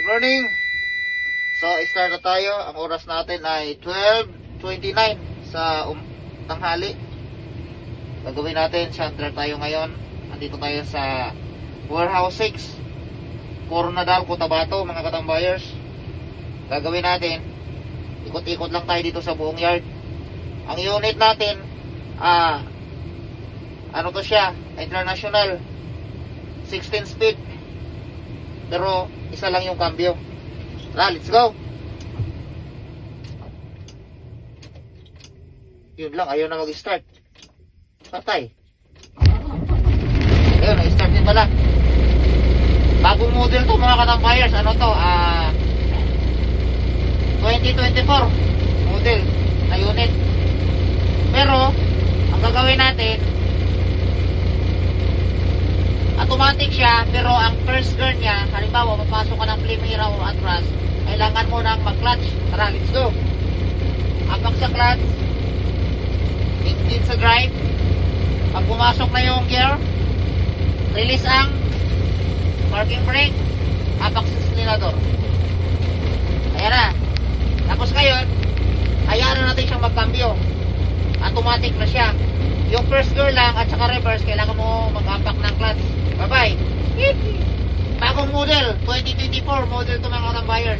Good morning. So, start na tayo. Ang oras natin ay 12:29 sa tanghali. Gagawin natin, shutter tayo ngayon. Andito tayo sa Warehouse 6, Coronadal, Cotabato, mga katambayers. Gagawin natin, ikot-ikot lang tayo dito sa buong yard. Ang unit natin, ano to siya, international, 16 speed. Pero isa lang yung cambio. Tara, let's go. Yun lang, ayaw na mag-start. Patay. Ayun, na-start din pala. Bagong model to mga katambayers. Ano to? 2024 model na unit. Pero ang gagawin natin, automatic siya, pero ang first gear niya, halimbawa papasok ka ng Primera o Atras, kailangan mo nang mag-clutch. Tara, let's go. Apak sa clutch, engine sa drive. Pag pumasok na yung gear, release ang parking brake, apak sa accelerator. Ayan na. Tapos ngayon, hayaan na natin siyang magkambyo. Automatic na siya. Yung first gear lang at saka reverse, kailangan mo mag-apak ng clutch. Bye-bye. Bagong model, 2024 model to mga katambayers.